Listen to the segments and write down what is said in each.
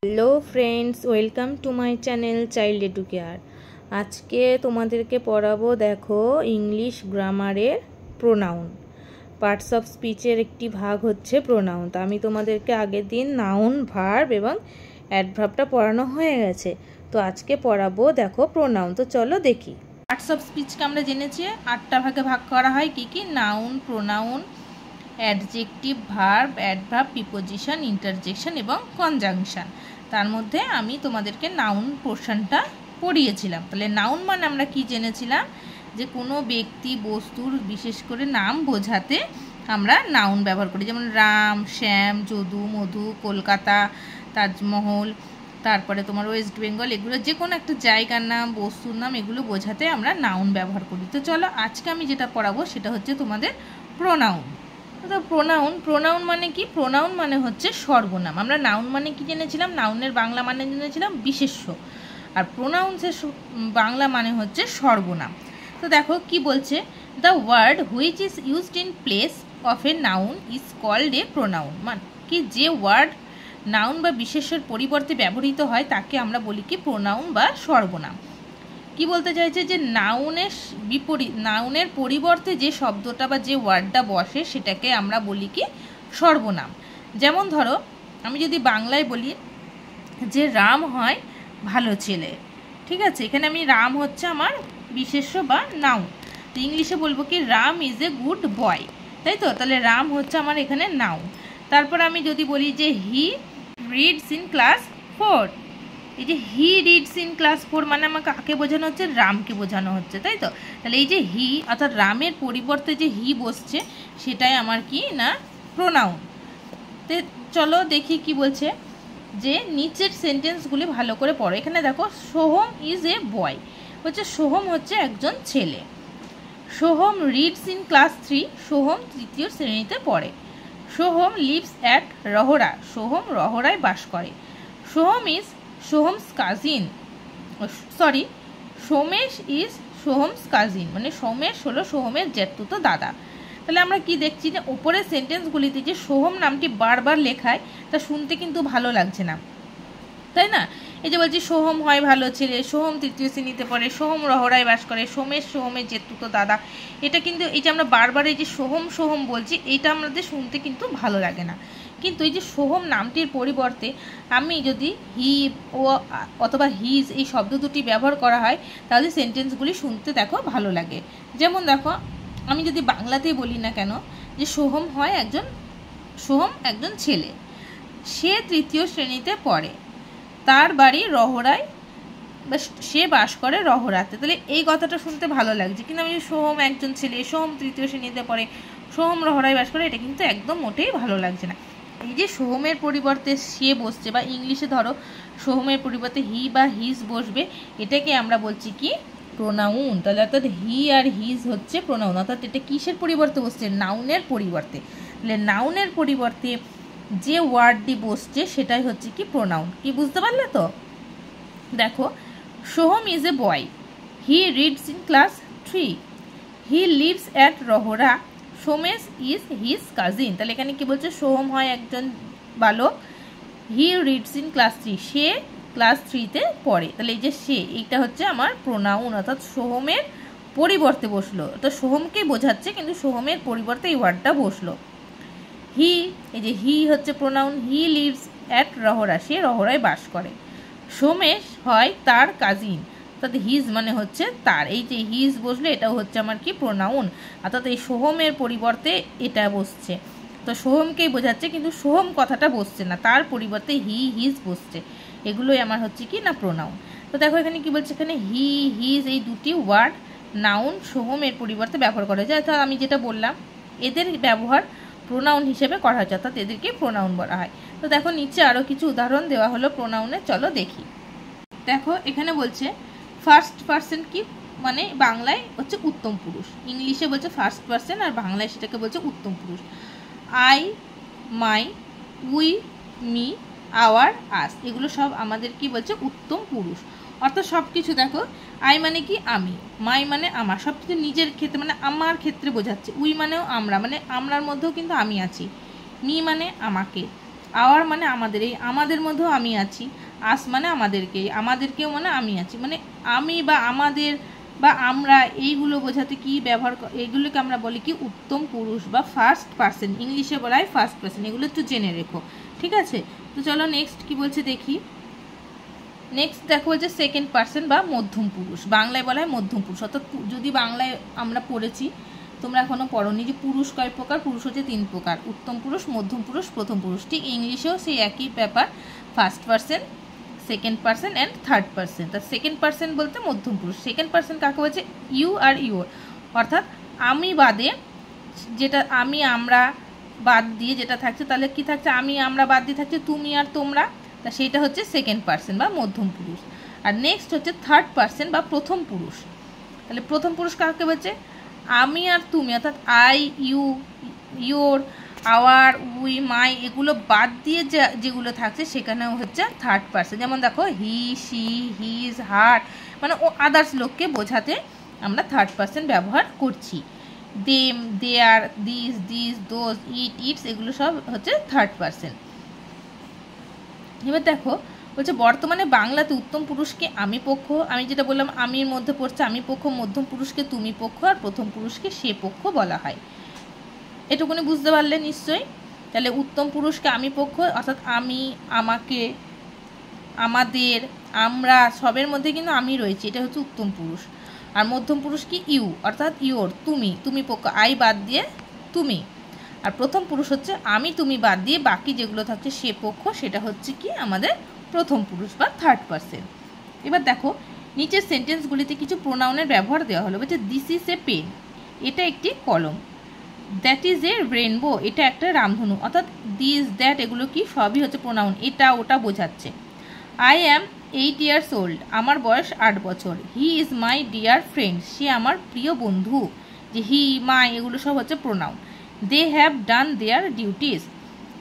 Hello friends, welcome to my channel child edu care. আজকে তোমাদেরকে পড়াবো দেখো ইংলিশ গ্রামারের প্রোনাউন। পার্টস অফ স্পিচের একটি ভাগ হচ্ছে প্রোনাউন। তো আমি তোমাদেরকে আগের দিন নাউন, ভার্ব এবং অ্যাডভার্বটা পড়ানো হয়ে গেছে। তো আজকে পড়াবো দেখো প্রোনাউন। তো চলো দেখি। পার্টস অফ স্পিচকে আমরা জেনেছি 8টা ভাগে ভাগ করা হয়। কি কি? Noun, pronoun, adjective, verb, adverb, preposition, interjection এবং কনজাংশন। তার মধ্যে আমি তোমাদেরকে নাউন পোর্শনটা পড়িয়েছিলাম। তাহলে নাউন মানে আমরা কি জেনেছিলাম? যে কোনো ব্যক্তি, বস্তুর বিশেষ করে নাম বোঝাতে আমরা নাউন ব্যবহার করি। যেমন রাম, শ্যাম, যদু, মধু, কলকাতা, তাজমহল, তারপরে তোমার ওয়েস্ট বেঙ্গল, এগুলো যে কোনো একটা জায়গার নাম, বস্তুর নাম, এগুলো বোঝাতে আমরা নাউন ব্যবহার করি। তো চলো আজকে আমি যেটা পড়াবো সেটা হচ্ছে তোমাদের প্রোনাউন। তো প্রোনাউন মানে কি? প্রোনাউন মানে হচ্ছে সর্বনাম। আমরা নাউন মানে কি জেনেছিলাম? নাউনের বাংলা মানে জেনেছিলাম বিশেষ্য, আর প্রোনাউন্সের বাংলা মানে হচ্ছে সর্বনাম। তো দেখো কি বলছে, the word which is used in place of a noun is called a pronoun. মানে কি, যে ওয়ার্ড নাউন বা বিশেষ্যের পরিবর্তে ব্যবহৃত হয় তাকে আমরা বলি কি? প্রোনাউন বা সর্বনাম। কি বলতে চাইছে? যে নাউনের পরিবর্তে যে শব্দটা বা যে ওয়ার্ডটা বসে সেটাকে আমরা বলি কি? সর্বনাম। যেমন ধরো আমি যদি বাংলায় বলি যে রাম হয় ভালো ছেলে, ঠিক আছে, এখানে আমি রাম হচ্ছে আমার বিশেষ্য বা নাউন। তো ইংলিশে বলবো কি? Ram is a good boy, তাই তো? তাহলে রাম হচ্ছে আমার এখানে নাউন। তারপর আমি যদি বলি যে হি রিডস ইন ক্লাস 4, এই যে হি রিডস ইন ক্লাস 4 মানে আমাকে কাকে বোঝানো হচ্ছে? রামকে বোঝানো হচ্ছে, তাই তো? তাহলে এই যে হি অর্থাৎ রামের পরিবর্তে যে হি বসছে সেটাই আমার কি না প্রোনাউন। তো চলো দেখি কি বলছে, যে নিচের সেন্টেন্সগুলি ভালো করে পড়ো। এখানে দেখো সোহম ইজ এ বয়, হচ্ছে সোহম হচ্ছে একজন ছেলে। Soham reads in class 3, Soham 3য় শ্রেণীতে পড়ে। সোহম লিভস অ্যাট রহরা, সোহম রহরায় বাস করে। Soham is Soham's cousin, Somesh is Soham's cousin, মানে সোমেশ হলো সোহমের জ্যাঠতুতো দাদা। তাহলে আমরা কি দেখছি? যে ওপরের সেন্টেন্সগুলিতে যে সোহম নামটি বারবার লেখায় তা শুনতে কিন্তু ভালো লাগছে না, তাই না? এই যে বলছি সোহম হয় ভালো ছেলে, সোহম 3য় শ্রেণীতে পড়ে, সোহম রহরায় বাস করে, সোমেশ সোহমের জ্যাঠতুতো দাদা। এটা কিন্তু এই যে আমরা বারবার এই যে সোহম সোহম বলছি, এটা আমাদের শুনতে কিন্তু ভালো লাগে না। কিন্তু এই যে সোহম নামটির পরিবর্তে আমি যদি হি ও অথবা হিজ এই শব্দ দুটি ব্যবহার করা হয় তাহলে সেন্টেন্সগুলি শুনতে দেখো ভালো লাগে। যেমন দেখো আমি যদি বাংলাতেই বলি না কেন যে সোহম একজন ছেলে, সে 3য় শ্রেণীতে পড়ে, তার বাড়ি রহরায়, সে বাস করে রহরাতে, তাহলে এই কথাটা শুনতে ভালো লাগছে। কিন্তু আমি সোহম একজন ছেলে, সোহম 3য় শ্রেণীতে পড়ে, সোহম রহরায় বাস করে, এটা কিন্তু একদম মোটেই ভালো লাগছে না। এই যে সোহমের পরিবর্তে সে বসছে, বা ইংলিশে ধরো সোহমের পরিবর্তে হি বা হিজ বসবে, এটাকে আমরা বলছি কি? প্রোনাউন। তাহলে অর্থাৎ হি আর হিজ হচ্ছে প্রোনাউন, অর্থাৎ এটা কিসের পরিবর্তে বসছে? নাউনের পরিবর্তে। তাহলে নাউনের পরিবর্তে যে ওয়ার্ডটি বসছে সেটাই হচ্ছে কি? প্রোনাউন। কি বুঝতে পারলে তো? দেখো Soham is a boy, he reads in class 3, he lives at Rahara, Somesh is his cousin. তাহলে এখানে কি বলছে? সোহম হয় একজন বালক, হি রিডস ইন ক্লাস 3, সে ক্লাস 3তে পড়ে। তাহলে এই যে সে, এইটা হচ্ছে আমার প্রোনাউন, অর্থাৎ সোহমের পরিবর্তে বসলো। তো সোহমকেই বোঝাচ্ছে কিন্তু সোহমের পরিবর্তে এই ওয়ার্ডটা বসলো। হি, এই যে হি হচ্ছে pronoun, he lives at Rahara, সে রহরায় বাস করে। সোমেশ হয় তার কাজিন, অর্থাৎ হিজ মানে হচ্ছে তার, এই যে হিজ বসলে এটাও হচ্ছে আমার কি? প্রোনাউন। অর্থাৎ এই সোহমের পরিবর্তে এটা বসছে, তো সোহমকেই বোঝাচ্ছে কিন্তু সোহম কথাটা বসছে না, তার পরিবর্তে হি হিজ বসছে। এগুলোই আমার হচ্ছে কি না প্রোনাউন। তো দেখো এখানে কি বলছে, এখানে হি হিজ এই দুটি ওয়ার্ড নাউন সোহমের পরিবর্তে ব্যবহার করা যায়। অর্থাৎ আমি যেটা বললাম এদের ব্যবহার প্রোনাউন হিসেবে করা হচ্ছে, অর্থাৎ এদেরকে প্রোনাউন বলা হয়। তো দেখো নিচে আরও কিছু উদাহরণ দেওয়া হলো প্রোনাউনের, চলো দেখি। দেখো এখানে বলছে ফার্স্ট পারসন কি? মানে বাংলায় হচ্ছে উত্তম পুরুষ, ইংলিশে বলছে ফার্স্ট পারসন, আর বাংলায় সেটাকে বলছে উত্তম পুরুষ। I, my, we, me, our, us, এগুলো সব আমাদের কি বলছে? উত্তম পুরুষ। অর্থাৎ সব কিছু দেখো, আই মানে কি? আমি, মাই মানে আমার, সব কিছু নিজের ক্ষেত্রে মানে আমার ক্ষেত্রে বোঝাচ্ছে। উই মানেও আমরা, মানে আমরার মধ্যেও কিন্তু আমি আছি। মি মানে আমাকে, আওয়ার মানে আমাদের, এই আমাদের মধ্যেও আমি আছি। আস মানে আমাদেরকেও মানে আমি আছি, মানে আমি বা আমাদের বা আমরা, এইগুলো বোঝাতে কি ব্যবহার, এগুলোকে আমরা বলি কি উত্তম পুরুষ বা ফার্স্ট পার্সন, ইংলিশে বলা হয় ফার্স্ট পার্সন। এগুলো একটু জেনে রেখো, ঠিক আছে? তো চলো নেক্সট কি বলছে দেখি। নেক্সট দেখো বলছে সেকেন্ড পার্সন বা মধ্যম পুরুষ, বাংলায় বলা হয় মধ্যম পুরুষ। অর্থাৎ যদি বাংলায় আমরা পড়েছি, তোমরা এখনো পড়োনি যে পুরুষ কয় প্রকার, পুরুষ হচ্ছে 3 প্রকার, উত্তম পুরুষ, মধ্যম পুরুষ, প্রথম পুরুষ। ঠিক ইংলিশেও সেই একই ব্যাপার, first person, second person and third person. তা সেকেন্ড পার্সন বলতে মধ্যম পুরুষ। সেকেন্ড পার্সন কাকে বলছে? ইউ আর ইউর, অর্থাৎ আমি বাদে যেটা, আমি আমরা বাদ দিয়ে যেটা থাকছে, তাহলে কি থাকছে? আমি আমরা বাদ দিয়ে থাকছে তুমি আর তোমরা, তা সেইটা হচ্ছে সেকেন্ড পার্সন বা মধ্যম পুরুষ। আর নেক্সট হচ্ছে থার্ড পার্সন বা প্রথম পুরুষ। তাহলে প্রথম পুরুষ কাকে বলছে? আমি আর তুমি, অর্থাৎ I, you, your, our, we, my, এগুলো বাদ দিয়ে যেগুলো থাকছে সেখানেও হচ্ছে থার্ড পার্সন। যেমন দেখো হি, শি, হিজ, হার, মানে ও আদার্স লোককে বোঝাতে আমরা থার্ড পার্সন ব্যবহার করছি। Them, there, this, those, its, এগুলো সব হচ্ছে থার্ড পার্সন। এবার দেখো বলছে বর্তমানে বাংলাতে উত্তম পুরুষকে আমি পক্ষ, আমি যেটা বললাম আমির মধ্যে পড়ছে আমি পক্ষ, মধ্যম পুরুষকে তুমি পক্ষ, আর প্রথম পুরুষকে সে পক্ষ বলা হয়। এটুকুনি বুঝতে পারলে নিশ্চয়ই? তাহলে উত্তম পুরুষকে আমি পক্ষ, অর্থাৎ আমি, আমাকে, আমাদের, আমরা, সবের মধ্যে কিন্তু আমি রয়েছি, এটা হচ্ছে উত্তম পুরুষ। আর মধ্যম পুরুষ কি? ইউ, অর্থাৎ ইয়োর, তুমি পক্ষ, আই বাদ দিয়ে তুমি। আর প্রথম পুরুষ হচ্ছে আমি তুমি বাদ দিয়ে বাকি যেগুলো থাকছে সে পক্ষ, সেটা হচ্ছে কি আমাদের প্রথম পুরুষ বা থার্ড পার্সন। এবার দেখো নিচের সেন্টেন্সগুলিতে কিছু প্রোনাউনের ব্যবহার দেওয়া হলো। বলছে দিস ইজ এ পেন, এটা একটি কলম। দ্যাট ইজ এ রেনবো, এটা একটা রামধনু। অর্থাৎ দিস, দ্যাট, এগুলো কি সবই হচ্ছে প্রোনাউন, এটা ওটা বোঝাচ্ছে। আই অ্যাম 8 years old, আমার বয়স 8 বছর। He is my dear friend, সে আমার প্রিয় বন্ধু। যে হি, মাই, এগুলো সব হচ্ছে pronoun. They have done their duties,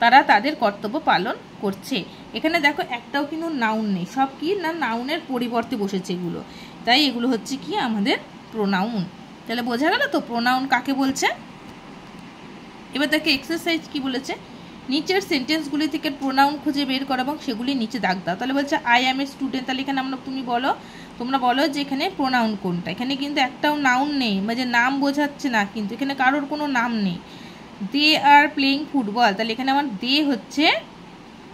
তারা তাদের কর্তব্য পালন করছে। এখানে দেখো একটাও কিন্তু নাউন নেই, সব কি না নাউনের পরিবর্তে বসেছে এগুলো, তাই এগুলো হচ্ছে কি আমাদের প্রোনাউন। তাহলে বোঝা গেল তো প্রোনাউন কাকে বলছে। এবার দেখো এক্সারসাইজ কি বলেছে, নিচের সেন্টেন্সগুলি থেকে প্রোনাউন খুঁজে বের করো এবং সেগুলি নিচে দাগ দাও। তাহলে বলছে আই অ্যাম এ স্টুডেন্ট, তাহলে এখানে তোমরা বলো যে এখানে প্রোনাউন কোনটা। এখানে কিন্তু একটাও নাউন নেই, মানে নাম বোঝাচ্ছে না, কিন্তু এখানে কারোর কোনো নাম নেই। দে আর প্লেইং ফুটবল, তাহলে এখানে আমার দে হচ্ছে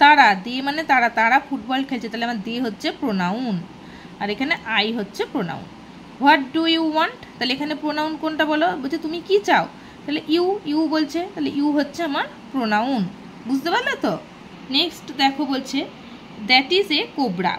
তারা, দে মানে তারা ফুটবল খেলছে, তাহলে আমার দে হচ্ছে প্রোনাউন, আর এখানে আই হচ্ছে pronoun. What do you want, তাহলে এখানে প্রোনাউন কোনটা বলো? বলছে তুমি কি চাও, তাহলে ইউ বলছে, তাহলে ইউ হচ্ছে আমার প্রোনাউন। বুঝতে পারলে তো? নেক্সট দেখো বলছে দ্যাট ইজ এ কোবরা,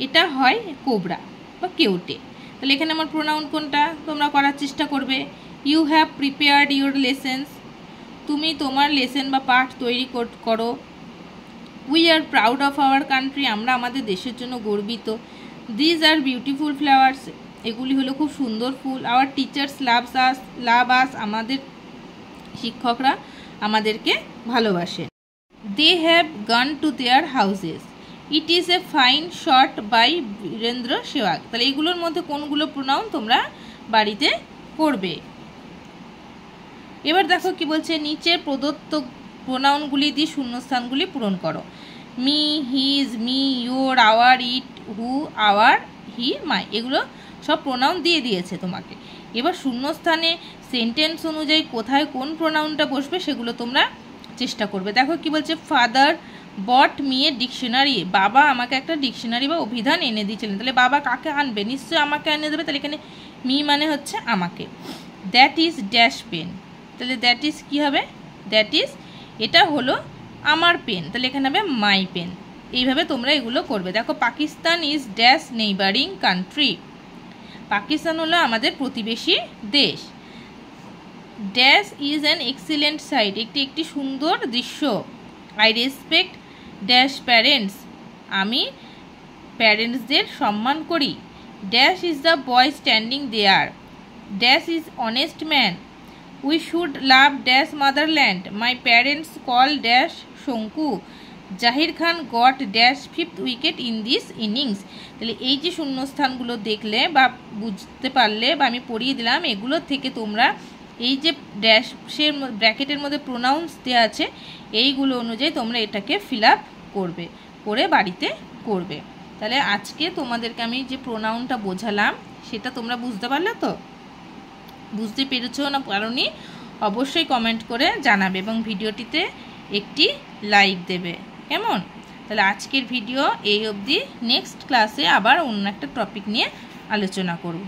এটা হয় কোবরা বা কেউটে। তাহলে এখানে আমার প্রোনাউন কোনটা তোমরা করার চেষ্টা করবে। You have prepared your lessons, তুমি তোমার লেসেন বা পাঠ তৈরি করো। We are proud of our country, আমরা আমাদের দেশের জন্য গর্বিত। দিজ আর বিউটিফুল ফ্লাওয়ার্স, এগুলি হলো খুব সুন্দর ফুল। আওয়ার টিচার্স লাভ আস, আমাদের শিক্ষকরা আমাদেরকে ভালোবাসে। They have gone to their houses, it is a fine shot by Virender Sehwag. তাহলে এগুলোর মধ্যে কোনগুলো প্রোনাউন তোমরা বাড়িতে করবে। এবার দেখো কি বলছে, নিচের প্রদত্ত প্রোনাউনগুলি দিয়ে শূন্যস্থানগুলি পূরণ করো। Me, his, me, your, our, it, who, our, he, my, এগুলো সব প্রোনাউন দিয়ে দিয়েছে তোমাকে। এবার শূন্যস্থানে সেন্টেন্স অনুযায়ী কোথায় কোন প্রোনাউনটা বসবে সেগুলো তোমরা চেষ্টা করবে। দেখো কি বলছে, father bot me a dictionary, বাবা আমাকে একটা ডিকশনারি বা অভিধান এনে দিয়েছিলেন। তাহলে বাবা কাকে আনবে? নিশ্চয়ই আমাকে এনে দেবে, তাহলে এখানে মি মানে হচ্ছে আমাকে। দ্যাট ইজ ড্যাশ পেন, তাহলে দ্যাট ইজ কী হবে? দ্যাট ইজ, এটা হলো আমার পেন, তাহলে এখানে হবে মাই পেন। এইভাবে তোমরা এগুলো করবে। দেখো Pakistan is dash neighbouring country, Pakistan হলো আমাদের প্রতিবেশী দেশ। Dash is an excellent sight, একটি সুন্দর দৃশ্য। আই রেসপেক্ট ড্যাশ প্যারেন্টস, আমি প্যারেন্টসদের সম্মান করি। Dash is the boy standing there, dash is honest man. We should love dash motherland, my parents call dash Shanku. Zaheer Khan got dash 5th wicket in this innings. তাহলে এই যে শূন্যস্থানগুলো দেখলে বা বুঝতে পারলে বা আমি পড়িয়ে দিলাম, এগুলোর থেকে তোমরা এই যে ড্যাশের ব্র্যাকেটের মধ্যে প্রোনাউন্স দেওয়া আছে এইগুলো অনুযায়ী তোমরা এটাকে ফিল আপ করবে, করে বাড়িতে করবে। তাহলে আজকে তোমাদেরকে আমি যে প্রোনাউনটা বোঝালাম সেটা তোমরা বুঝতে পারলে তো? বুঝতে পেরেছো না পারোনি অবশ্যই কমেন্ট করে জানাবে এবং ভিডিওটিতে একটি লাইক দেবে, কেমন? তাহলে আজকের ভিডিও এই অবধি। নেক্সট ক্লাসে আবার অন্য একটা টপিক নিয়ে আলোচনা করব।